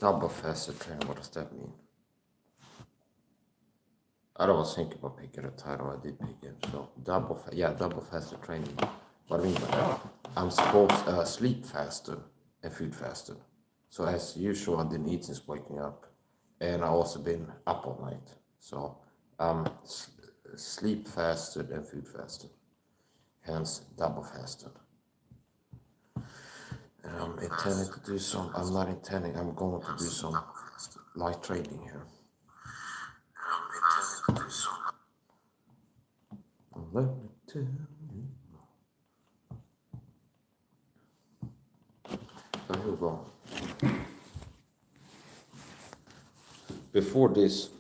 Double faceted training, what does that mean? I was thinking about picking a title, I did pick it. So double faceted training. What I mean by that, I'm supposed to sleep faster and food faster. So as usual, I didn't eat since waking up, and I also been up all night. So sleep fasted and food fasted, hence double fasted. And I'm intending to do some. I'm not intending. I'm going to do some light training here. Let me tell you. So here we go. Before this,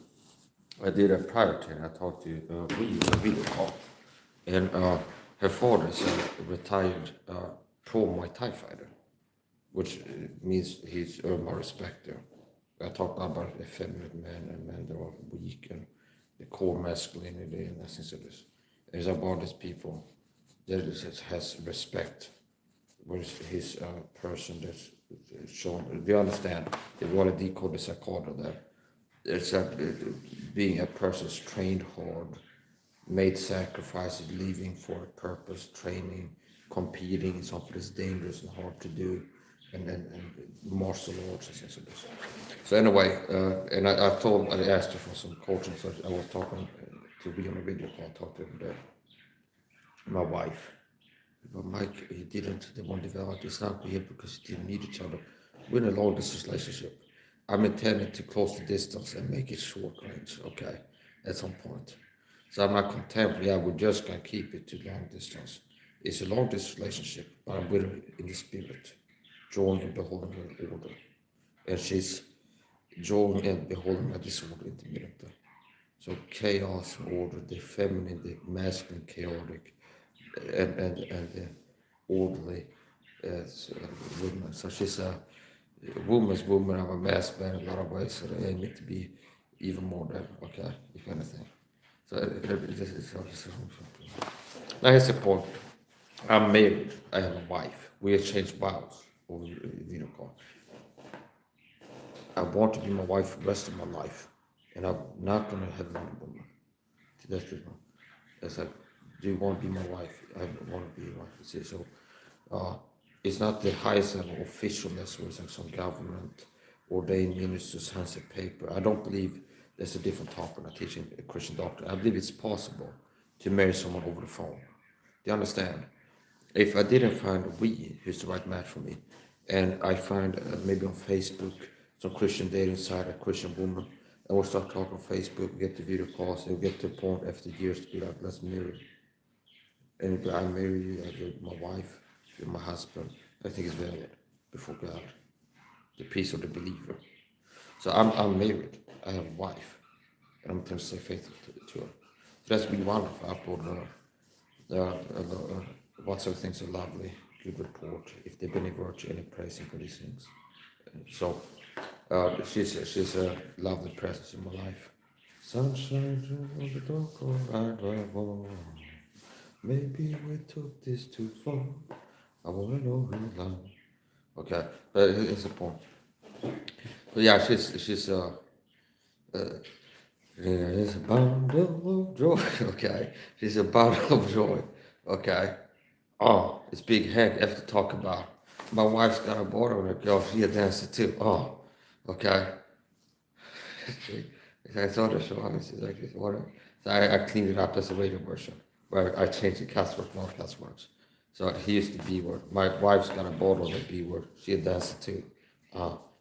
I did a private training. I talked to a video call, and her father is a retired pro Muay Thai fighter, which means he's earned my respect there. I talked about effeminate men and men that are weak and the core masculinity and essence of this. It's about these people that has respect, whereas his person that's shown. Do you understand? If you want to decode the psychology there, it's that being a person's trained hard, made sacrifices, leaving for a purpose, training, competing in something that's dangerous and hard to do, and martial arts and things like this. So anyway, and I asked her for some coaching. So I was talking to be on a video call. I talked to her today. My wife, but Mike, they won't develop. It's not weird because he didn't need each other. We're in a long distance relationship. I'm intending to close the distance and make it short range, okay, at some point. So I'm not content, we're just gonna keep it to long distance. It's a long distance relationship, but I'm with her in the spirit, drawing and beholding her order. And she's drawing and beholding my disorder intermittently. So chaos, order, the feminine, the masculine, chaotic, and the orderly woman. So she's a woman's woman. I'm a masked man in a lot of ways. So they need to be even more than, okay, if anything. So now here's the point. I'm married. I have a wife. We exchanged vows over video call. I want to be my wife for the rest of my life, and I'm not gonna have another woman. That's the one. It's like, do you want to be my wife? I want to be your wife. See, so it's not the highest level officialness where it's like some government ordained ministers hands a paper. I don't believe there's a different topic in teaching a Christian doctrine. I believe it's possible to marry someone over the phone. Do you understand? If I didn't find who's the right match for me, and I find maybe on Facebook some Christian dating site, a Christian woman, and we'll start talking on Facebook, we get the video calls, and we get to a point after years to be like, let's marry. And if I marry you, you're my wife, you're my husband, I think it's valid before God, the peace of the believer. So I'm married, I have a wife, and I'm going to stay faithful to her. So that's been wonderful. I uploaded lots of things are lovely, good report, if they've been any virtue, any praising for these things. So she's a lovely presence in my life. Sunshine on the dark, or maybe we took this too far. I wanna know how long. Okay, but here's the point. But yeah, she's it's a bundle of joy. Okay, she's a bundle of joy. Okay. Oh, it's big head. I have to talk about. My wife's got a border on her girl. She a dancer too. Oh, okay. I saw the show. I was like, what? So I cleaned it up as a radio version, where I changed the cuss word, not cuss words. So he used the B word. My wife's got a border on the B word. She a dancer too.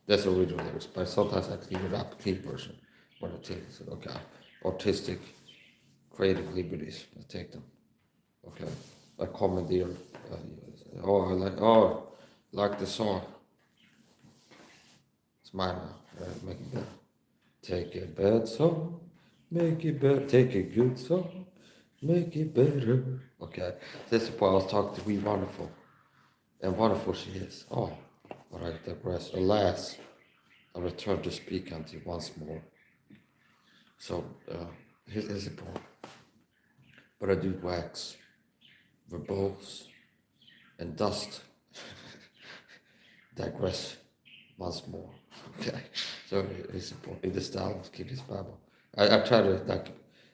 That's the original lyrics. But sometimes I clean it up, clean version. When I take it, okay. Artistic, creative liberties. I take them. Okay. I commandeer. Like the song. It's mine now. Make it better. Take a bad song, make it better. Take a good song, make it better. Okay, that's the point. I was talking to We Wonderful, and wonderful she is. Oh, but I digress. Alas, I return to speak unto you once more. So here's the point. But I do wax, verbose, and dust. Digress once more. Okay, so it's in the style of Kidney's Bible. I try to like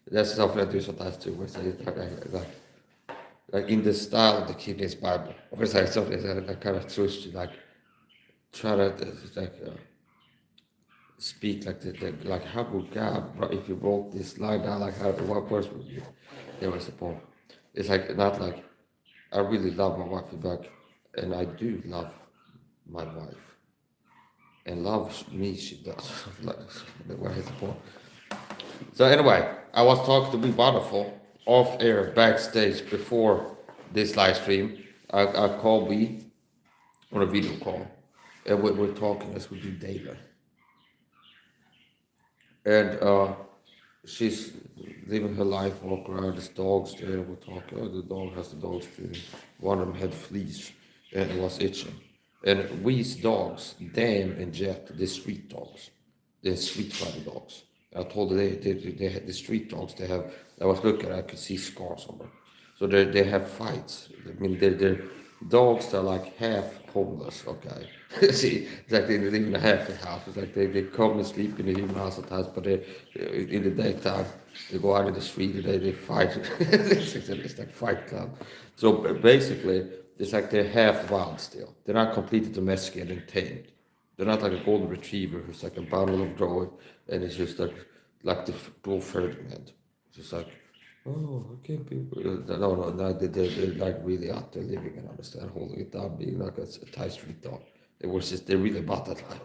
that's something I do sometimes too. Where I say like in the style of the Kidney's Bible. Where I something that I kind of switch to like try to like speak like like how would God if you wrote this line down like how what words would you? There was the point. It's like not like I really love my wife back, and I do love my wife, and loves me she does. Like what is the point? So anyway, I was talking to Be Wonderful off air backstage before this live stream. I called B on a video call, and we're talking as we do daily. And she's living her life, walk around. There's dogs there. We're talking. Oh, the dog has the dog's food. One of them had fleas and was itching. And we's dogs, Dam and Jet, the street dogs, the street fighter dogs. I told her they had the street dogs. They have. I was looking. I could see scars on them. So they have fights. I mean, they're dogs that are like half homeless. Okay, see, it's like they live in a halfway house. It's like they come and sleep in the human house sometimes, but they in the daytime they go out in the street and they fight. It's like Fight Club. So basically, it's like they're half wild still. They're not completely domesticated and tamed. They're not like a golden retriever who's like a bundle of joy and it's just like the Bull Ferdinand. It's just like, oh, okay, people. No, they're like really out there living and understand holding it down, being like a Thai street dog. It was just, they're really about that life.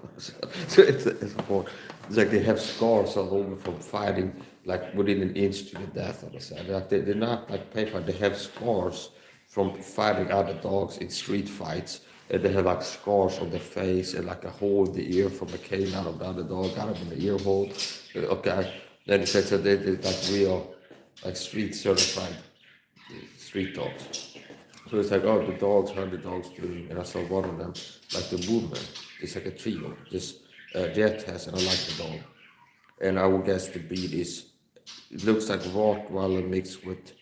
So it's important. It's like they have scars all over from fighting, like within an inch to the death, understand? Like they're not like paper, they have scars from fighting other dogs in street fights. And they have like scars on their face and like a hole in the ear from a canine of the other dog, got them in the ear hole. Okay. Then it says that they're like real, like street certified street dogs. So it's like, oh, the dogs, how the dogs doing? And I saw one of them, like the woman, it's like a trio. This Jet has, and I like the dog. And I would guess the breed is, it looks like Rottweiler mixed with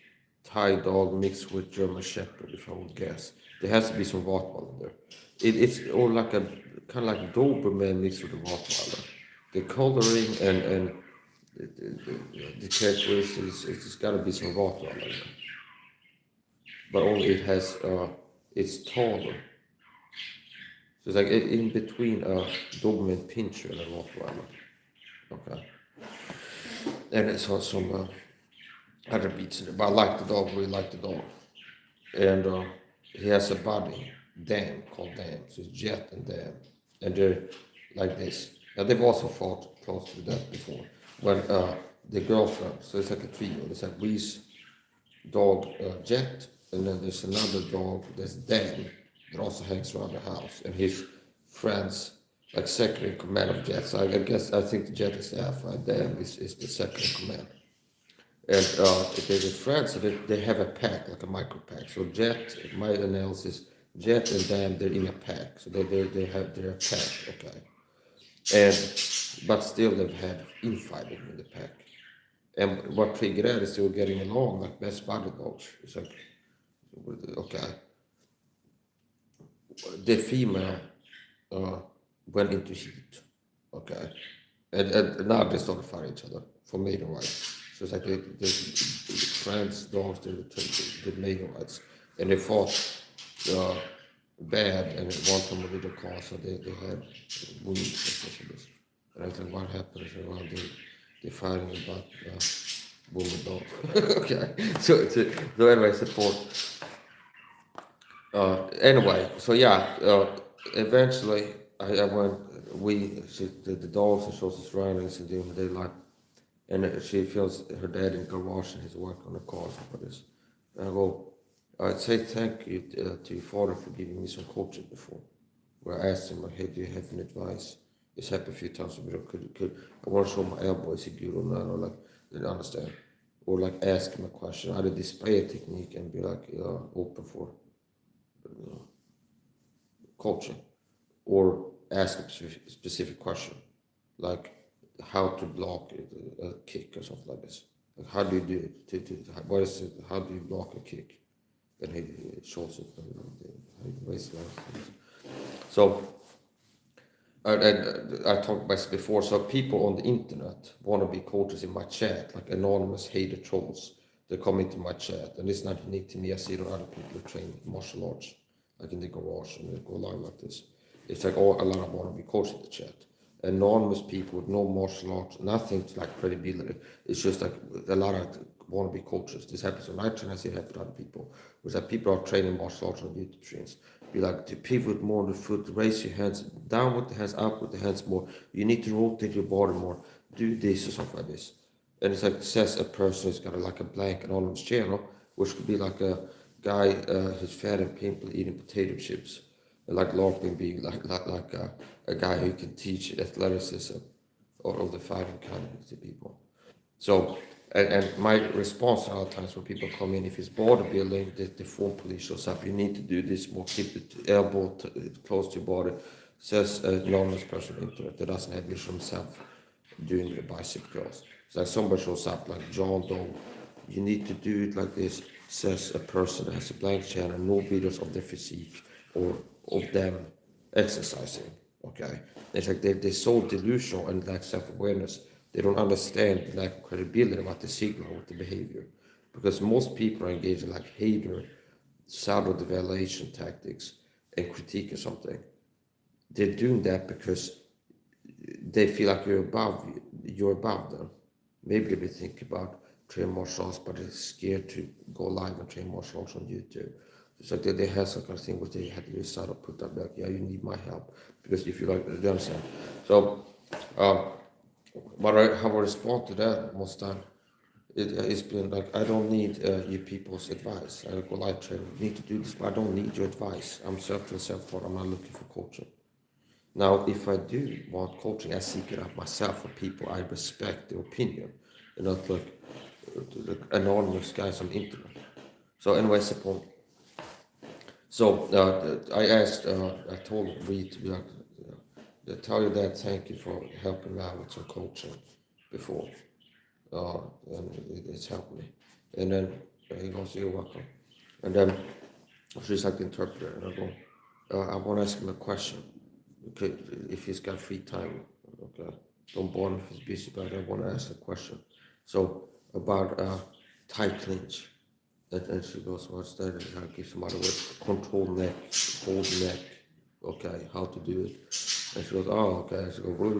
Thai dog mixed with German Shepherd, if I would guess. There has to be some Rottweiler there. It's or like a kind of like Doberman mixed with a Rottweiler. The coloring and the characteristics, it's got to be some Rottweiler there. But only it has, it's taller. So it's like in between a Doberman Pinscher and a Rottweiler. Okay. And it's also some other beats in it. But I like the dog, really like the dog. And he has a buddy, Dan, called Dan. So it's Jet and Dan. And they're like this. Now they've also fought close to death before. When the girlfriend, so it's like a trio. It's like Reese, dog Jet, and then there's another dog, there's Dan, that also hangs around the house. And his friends, like second in command of Jet. So I think the Jet is the alpha, and Dan is the second in command. And they're friends, so they have a pack, like a micro pack. So Jet, my analysis, Jet and Dan, they're in a pack. So they're a pack, okay. And but still they've had infighting in the pack. And what triggered that is they were getting along like best buddy dogs. It's like, okay. The female went into heat, okay. And now they started fighting each other for mating rights. So it's like the trans dogs, the mating rights. And they fought bad, and one time with the car, so they had wounds and this. And I said, what happened? I said, well, they're fighting about woman dog. Okay, so anyway, support. Anyway, so yeah, eventually I went, the dogs and shows the surroundings and doing their life. And she feels her dad in the garage and he's working on the cars for this. And I go, I'd say thank you to your father for giving me some coaching before. Where I asked him, like, hey, do you have any advice? It's happened a few times, but I want to show my elbow, is he good or not? Or like, didn't understand. Or like ask him a question, either display a technique and be like open for coaching. Or ask a specific question, like how to block a kick or something like this. Like how do you do it? What is it? How do you block a kick? And he shows it. How you raise the leg. So I talked about this before. So people on the internet want to be coaches in my chat, like anonymous hater trolls. They come into my chat, and it's not unique to me. I see it on other people who train martial arts, like in the garage, and they go live like this. It's like a lot of want to be coaches in the chat. Anonymous people with no martial arts, nothing to like credibility. It's just like a lot of want to be coaches. This happens when I train, I see it happen to other people. Was that people are training martial arts on YouTube streams. Be like to pivot more on the foot, raise your hands, down with the hands, up with the hands more. You need to rotate your body more. Do this or something like this. And it's like says a person who's got like a blank anonymous channel, which could be like a guy who's fat and pimple eating potato chips. And like LARPing being like a guy who can teach athleticism or the fighting kind to people. So, and my response a lot of times when people come in, if it's bodybuilding, the form police shows up, you need to do this more, keep the elbow close to your body, says an anonymous person on the internet that doesn't have vision himself doing the bicep curls. It's like somebody shows up like John Doe, you need to do it like this, says a person that has a blank channel, no videos of their physique or of them exercising, okay? It's like they're so delusional and lack self-awareness. They don't understand the lack of credibility about the signal with the behavior. Because most people are engaged in like hater, pseudo-devaluation tactics and critique or something. They're doing that because they feel like you're above them. Maybe they think about train martial arts, but they're scared to go live and train martial arts on YouTube. It's like they have some kind of thing where they had to decide to put that back. Yeah, you need my help because if you like, you understand. So, how I respond to that most time, it's been like I don't need you people's advice. I go live training. You need to do this, but I don't need your advice. I'm self-taught. I'm not looking for coaching. Now, if I do want coaching, I seek it out myself for people I respect their opinion, and not like anonymous guys on the internet. So, anyways, the point. So I told Reed to be like, tell your dad thank you for helping me out with some coaching before, and it's helped me. And then he goes, you're welcome. And then she's like the interpreter, and I go, I want to ask him a question. Okay, if he's got free time, okay, don't bore him if he's busy, but I want to ask a question. So about tight clinch. And she goes, what's that? And I give some other words. Control neck, hold neck. Okay, how to do it. And she goes, oh, okay. She goes,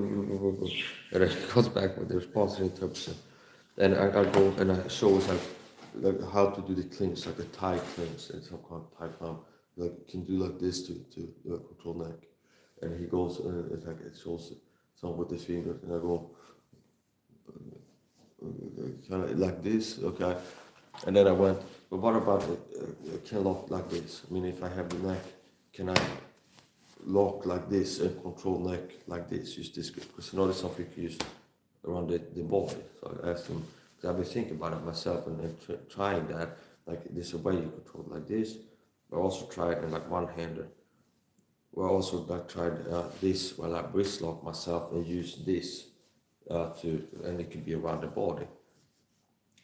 and then she goes back with the response and interpretation. And I go and I show us like how to do the clinch, like the tie clinch, and some kind of tie climb. Like can do like this to control neck. And he goes, it's like it shows some with his fingers, and I go, kind of like this, okay. And then I went, but what about can lock like this? I mean, if I have the neck, can I lock like this and control neck like this? Use this, because you know there's something you can use around the body. So I asked him, because I've been thinking about it myself and trying that, like there's a way you control it like this. I also tried in like one-handed. Well, also like tried this while I wrist lock myself and use this and it can be around the body.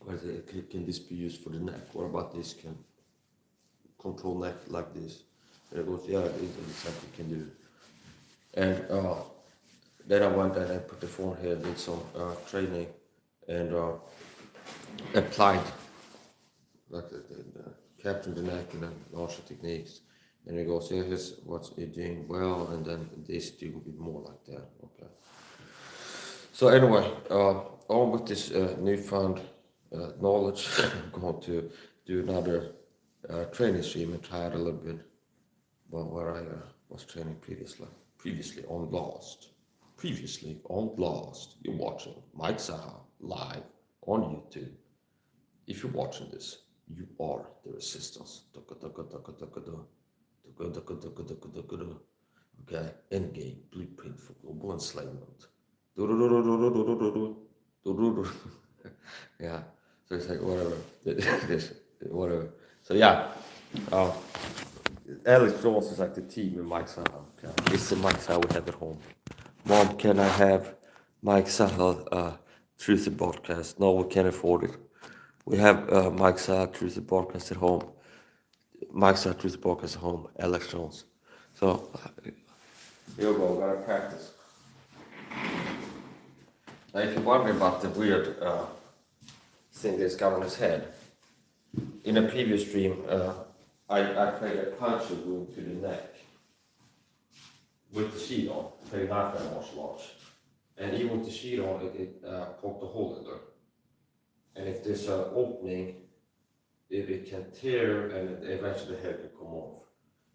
But can this be used for the neck? What about this? Can control neck like this? And it goes, yeah, it's something you can do. And then I went and I put the phone here, did some training, and applied like capturing the neck and then larger techniques. And it goes, yeah, here's what you're doing well, and then this do a bit more like that. Okay. So anyway, on with this newfound knowledge, I'm going to do another training stream and try it a little bit about where I was training previously. Previously on Lost. You're watching Mike Saha live on YouTube. If you're watching this, you are the resistance. Okay, endgame blueprint for global enslavement. Yeah, so it's like whatever. This, whatever. So yeah, Alex Jones is like the team in Mike Saha. Okay? It's the Mike Saha we have at home. Mom, can I have Mike Saha Truth Podcast? No, we can't afford it. We have Mike Saha Truth Podcast at home. Mike Saha Truth Podcast at home. Alex Jones. So Here we go, gotta practice. Now if you're wondering about the weird thing that's got on his head, in a previous stream, I played a punch wound to the neck with the sheet on, playing knife and martial arts. And even with the sheet on, it poked a hole in there. And if there's an opening, it can tear and eventually the hair can come off.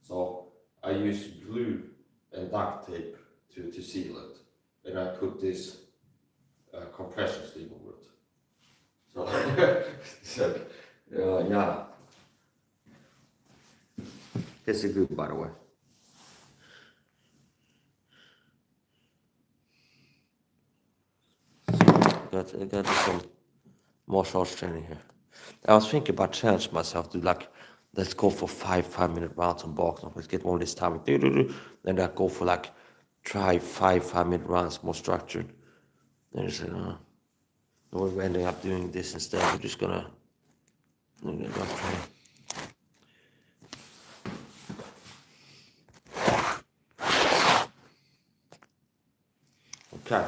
So I use glue and duct tape to seal it. And I put this compression sleeve over it. So, yeah. It's a good, by the way. I got some martial arts training here. I was thinking about challenging myself to like, let's go for 5-minute rounds on boxing. Let's get all this time. Then I go for like, try 5-minute rounds, more structured. Then I said, no, we're ending up doing this instead. We're just gonna try. Okay.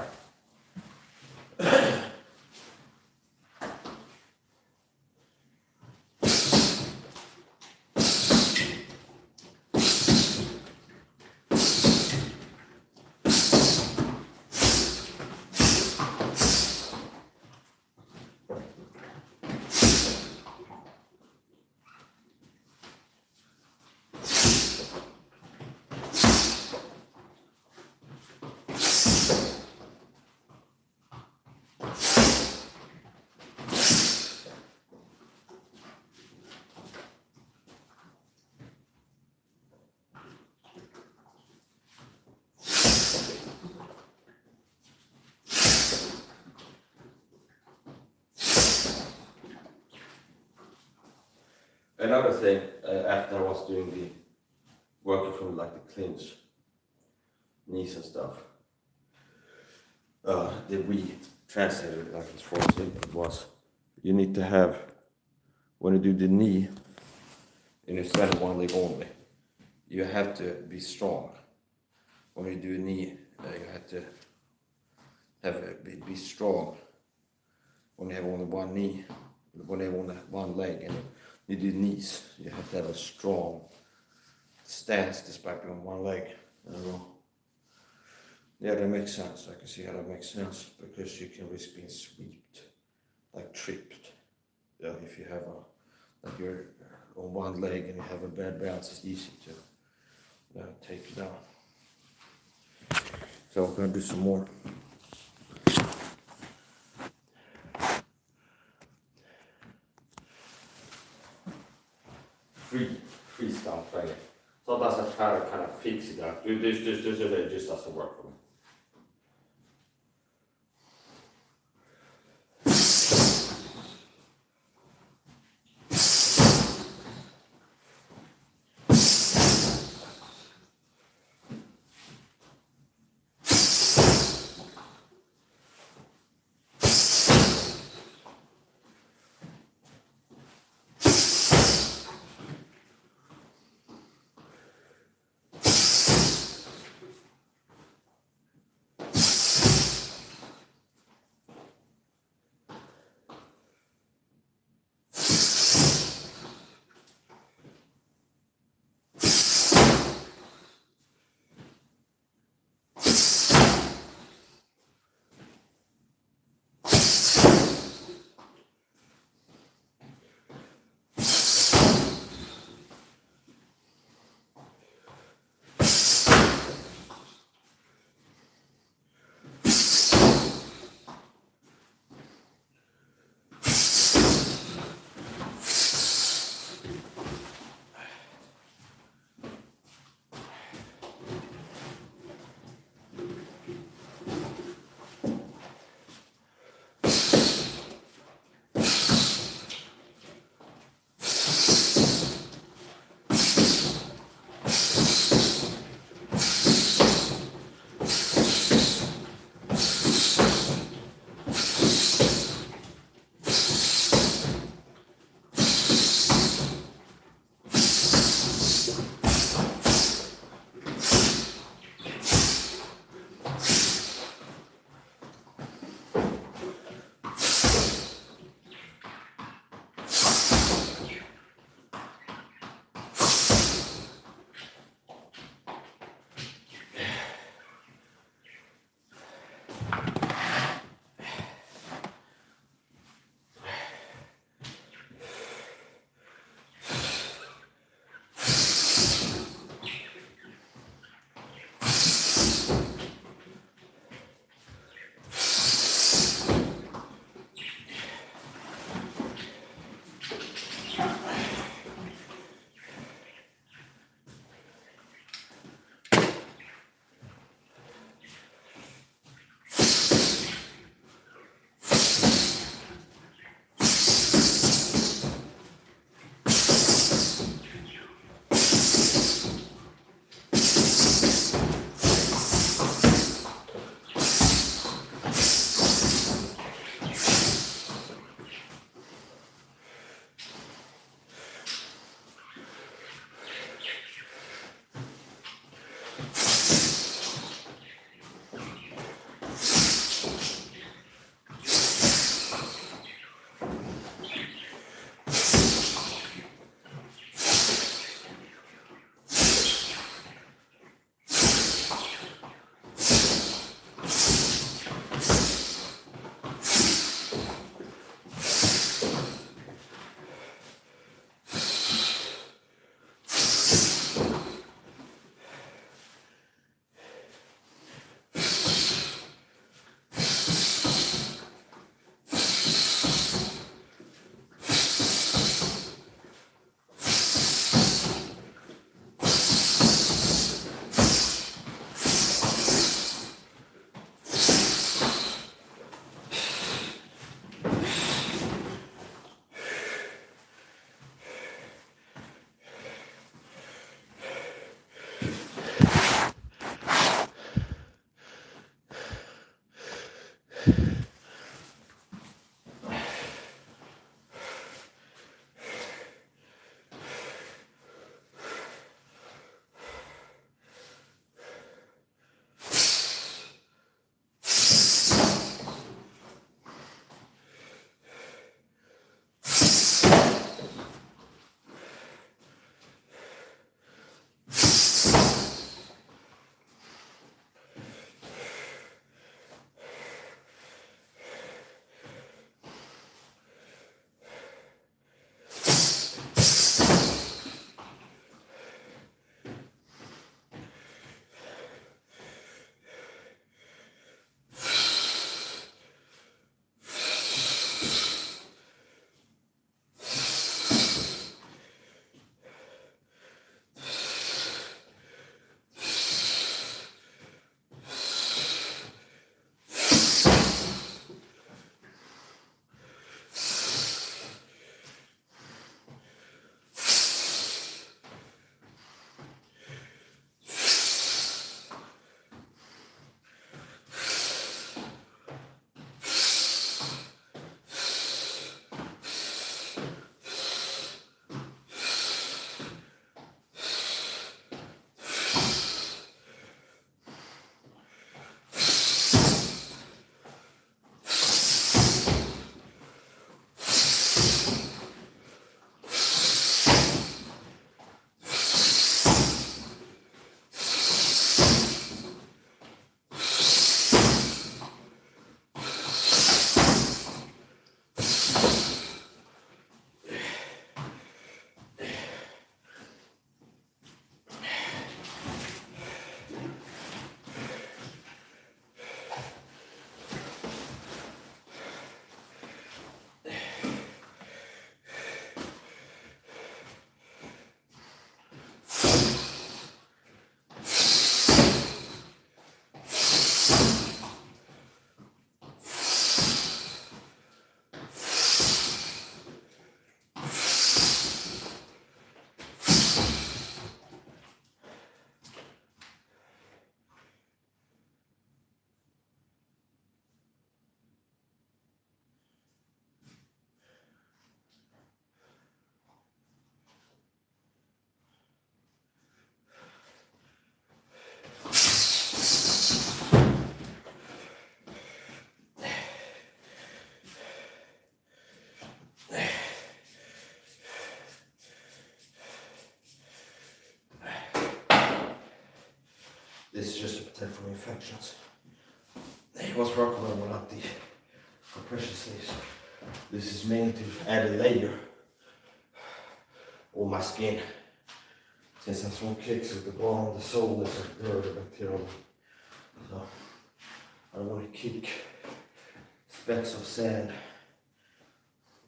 Another thing, after I was doing the working from like the clinch, knees and stuff, that we translated like it's for it was, you need to have, when you do the knee, and instead of one leg only, you have to be strong. When you do a knee, you have to be strong. When you have only one knee, when you have only one leg, and you do knees, you have to have a strong stance despite being on one leg. I don't know. Yeah, that makes sense. I can see how that makes sense, because you can risk being swept, like tripped. Yeah, if you have like you're on one leg and you have a bad balance, it's easy to take you down. So I'm gonna do some more. Freestyle training. Sometimes I try to kind of fix it out. Do this, and it just doesn't work for me. This is just to protect from infections. It was recommended without the compression sleeves. This is mainly to add a layer on my skin. Since I'm throwing kicks with the ball and the sole, there's a dirt or bacteria. So I don't want to kick specks of sand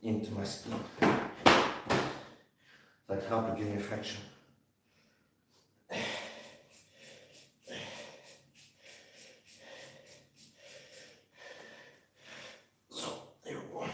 into my skin. Like help get infection. So there we go.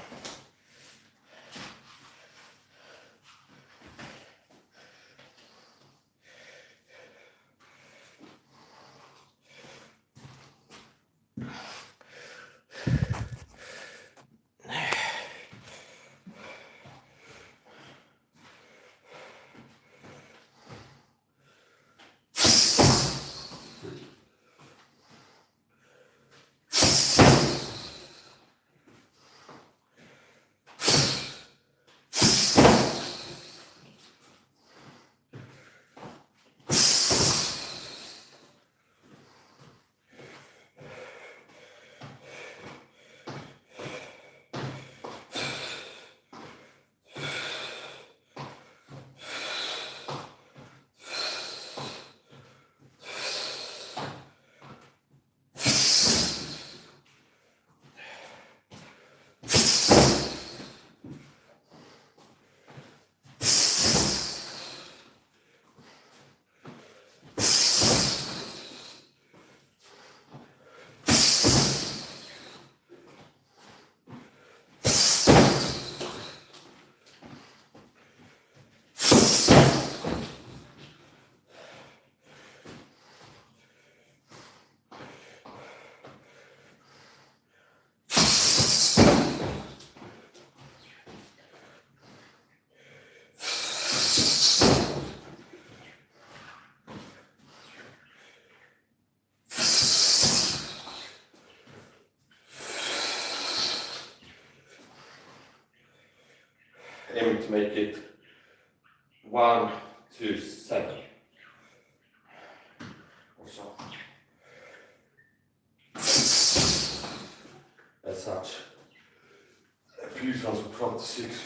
Aiming to make it 1 to 7 or so. As such, a few ones will probably 6.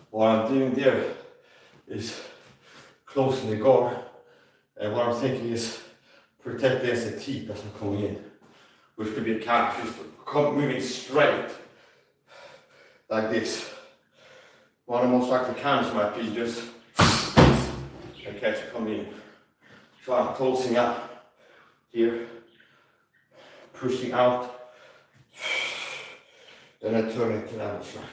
What I'm doing there is closing the guard, and what I'm thinking is protect against the teeth as I'm coming in, which could be a calf, just moving straight like this. One of the most likely counts might be just and catch it coming in. So I'm closing up here, pushing out, then I turn into an ambush strike.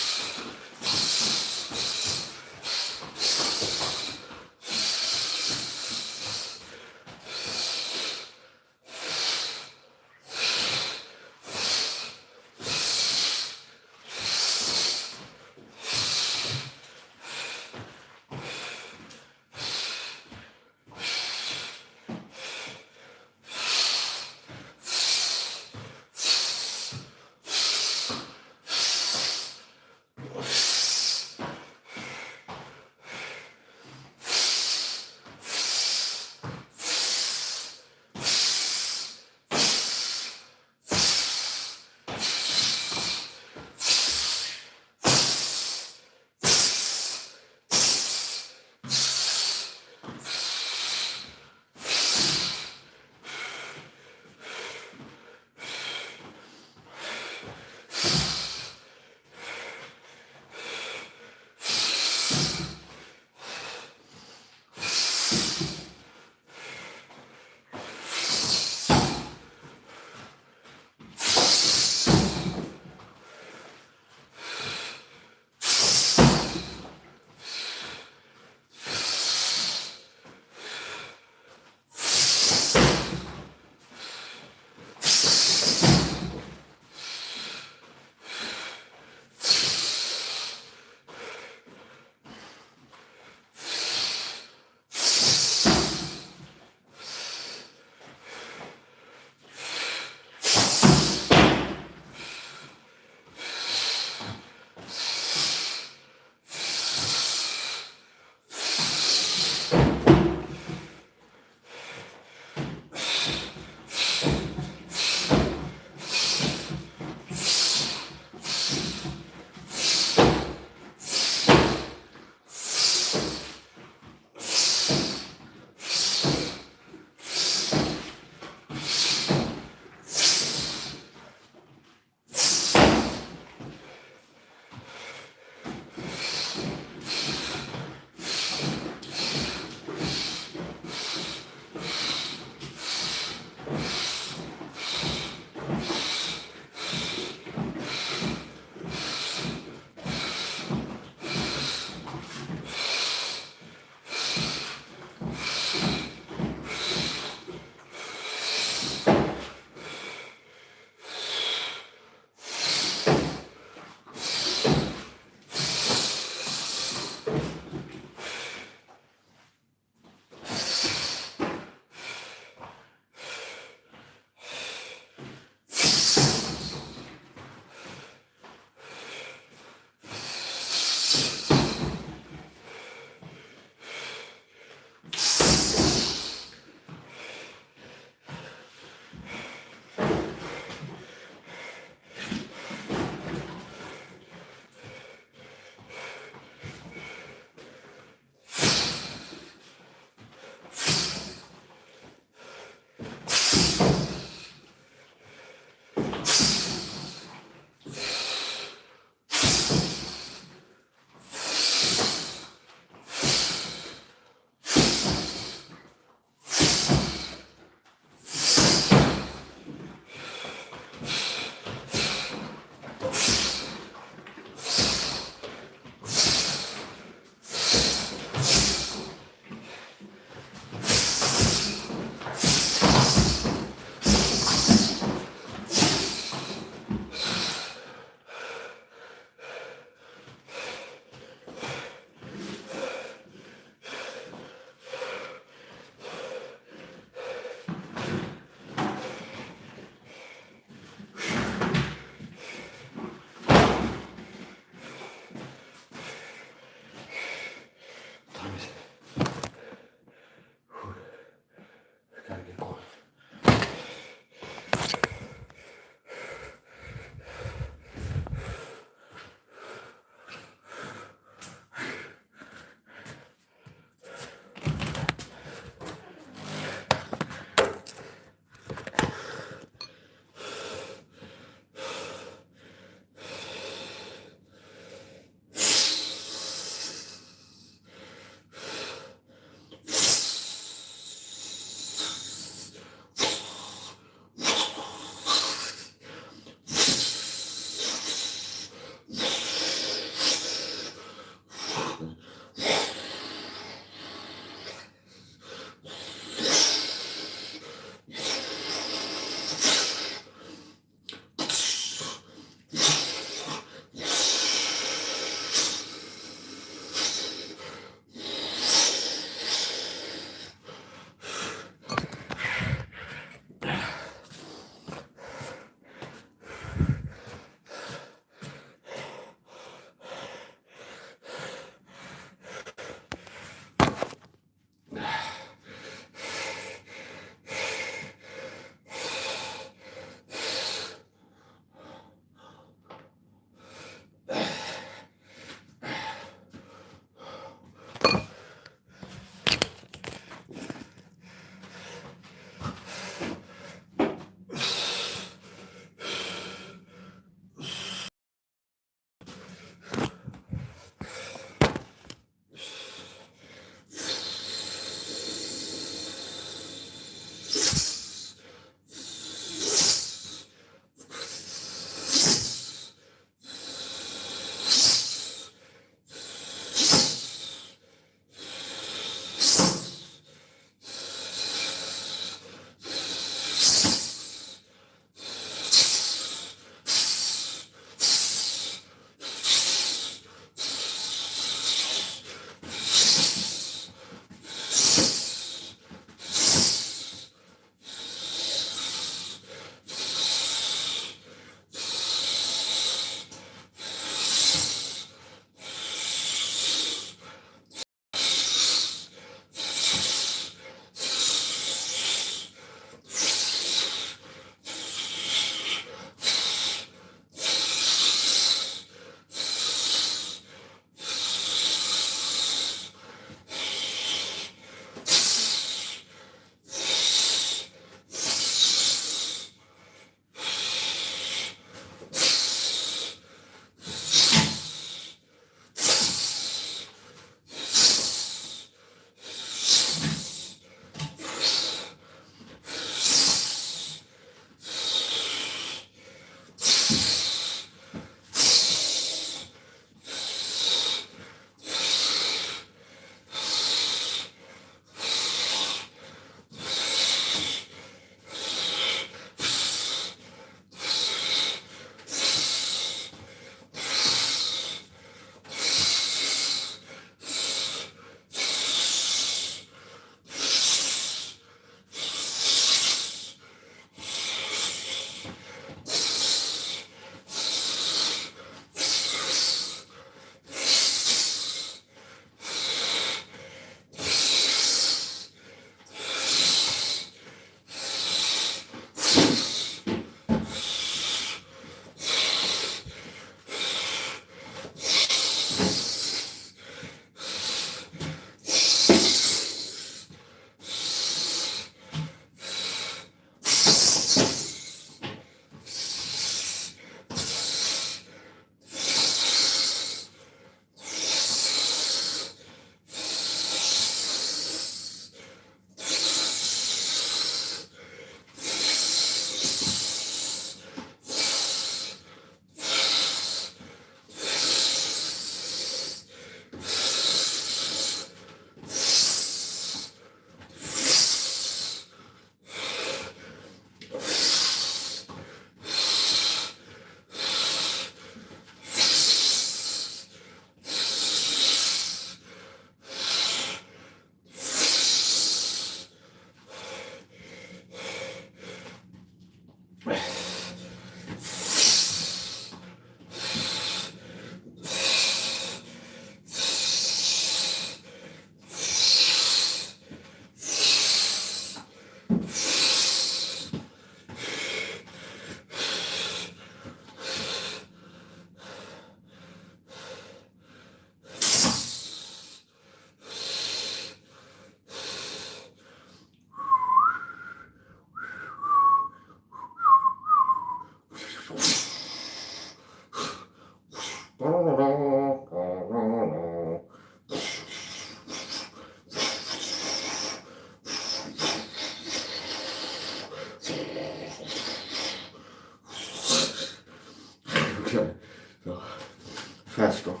fast go.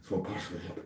Small parts of the hip.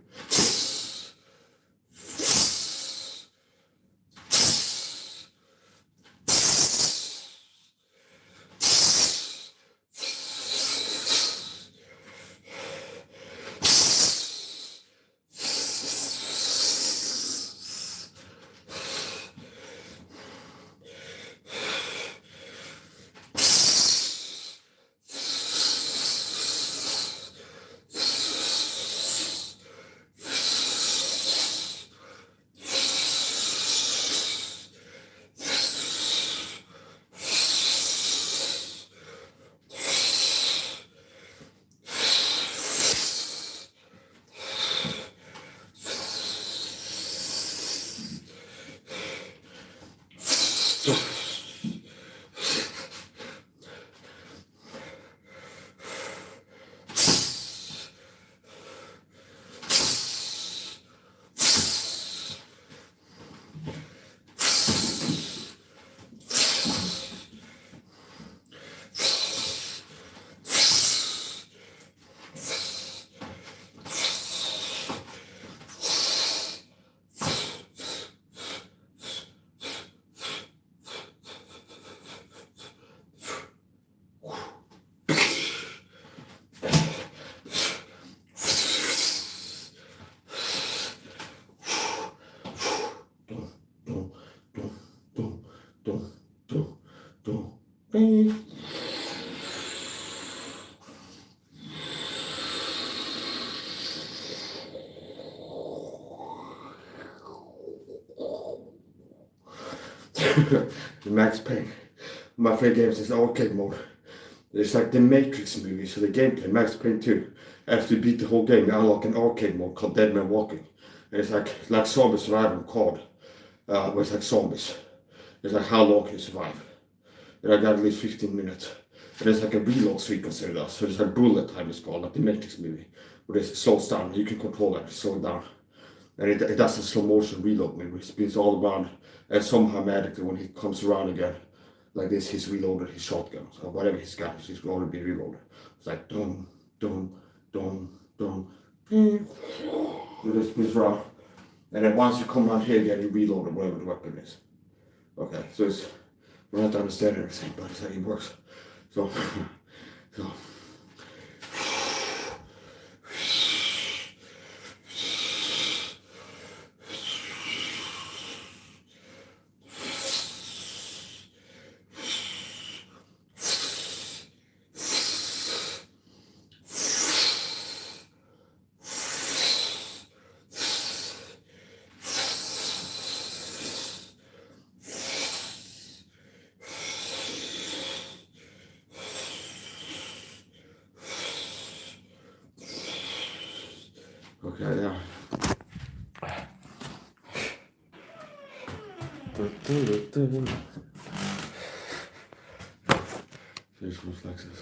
The Max Payne. My favorite games is arcade mode. It's like the Matrix movie, so the gameplay, Max Payne 2. After you beat the whole game, you unlock an arcade mode called Dead Man Walking. And it's like Zombie Survivor called, where it's like zombies. It's like how long can you survive? And I got at least 15 minutes. And there's like a reload sequence in there, so there's like bullet time is called, like the Matrix movie. Where it slows down, you can control it, slow it down. And it does a slow motion reload movie, it spins all around, and somehow magically when he comes around again, like this, he's reloaded his shotgun. So whatever he's got, he's going to be reloaded. It's like dum, dum, dum, dum, and it spins around. And then once you come around here again, you reload whatever the weapon is. Okay, so it's, we have to understand everything, but it's how it works. So, so. Okay, yeah. Facial reflexes.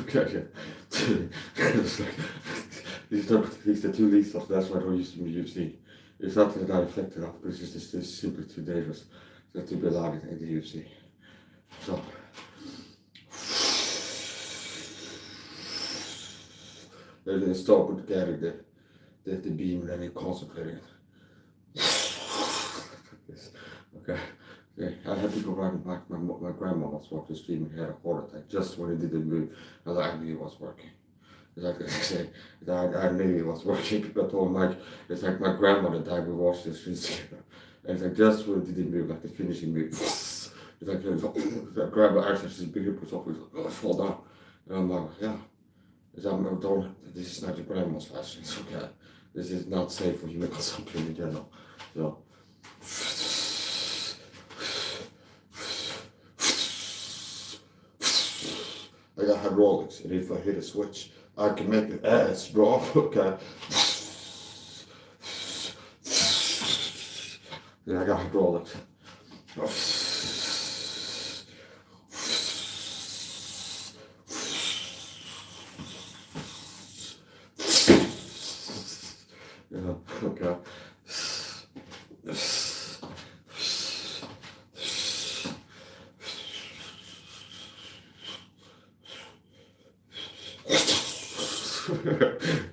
Okay, it's like, these are too lethal, that's why I don't use them in UFC. It's not that I affected off, but it's just simply too dangerous to be allowed in the UFC. So, then start with getting the beam and then you concentrate it. Okay. Yeah, I had to go riding back. My grandma was watching the stream and had a heart attack just when it didn't move. And I knew it was working. It's like I say, I knew it was working. People told me, like, it's like my grandmother died, we watched the stream together. And it's like just when it didn't move, like the finishing move. It's like, the grandma actually just big up herself, I fall down. And I'm like, yeah. It's like, don't, this is not your grandma's fashion, it's okay. This is not safe for human consumption in general. So, I got hydraulics, and if I hit a switch, I can make the ass drop. Okay. Yeah, I got hydraulics. Yeah, okay.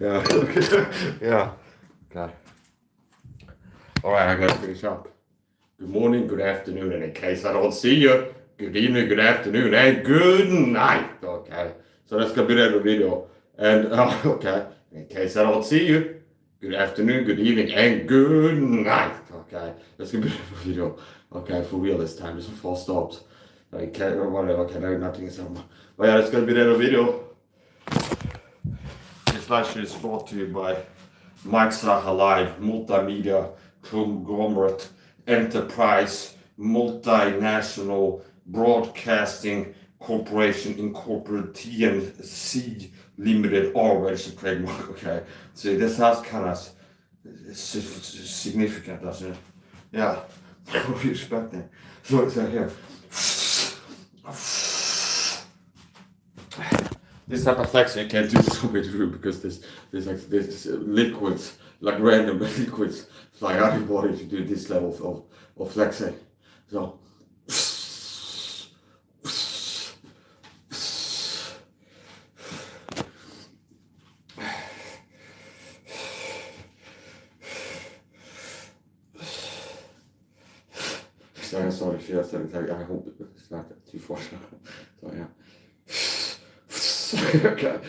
Yeah, yeah. Okay. Alright, I gotta finish up. Good morning, good afternoon, and in case I don't see you, good evening, good afternoon, and good night. Okay, so that's gonna be the end of the video. And okay, in case I don't see you, good afternoon, good evening, and good night. Okay, that's gonna be the end of the video. Okay, for real this time, there's some false stops. Okay, whatever. Okay, now nothing is on. But yeah, that's gonna be the end of the video. This live stream is brought to you by SAHA Live, multimedia conglomerate enterprise, multinational broadcasting corporation incorporated TNC Limited, all registered trademark. Okay, so this has kind of significant, doesn't it? Yeah, what are you expecting? So it's here. This type of flexing I can't do so much because there's liquids, like random liquids fly out of your body to do this level of flexing. So sorry if you I hope it's not too far. So yeah. Okay.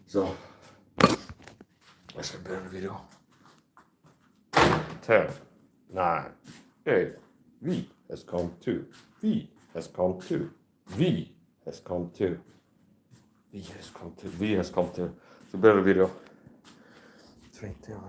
So let's get back to the video. 10, 9, 8, V has come 2, V has come 2, V has come 2, V has come 2, V has come 2. It's a better video. 21.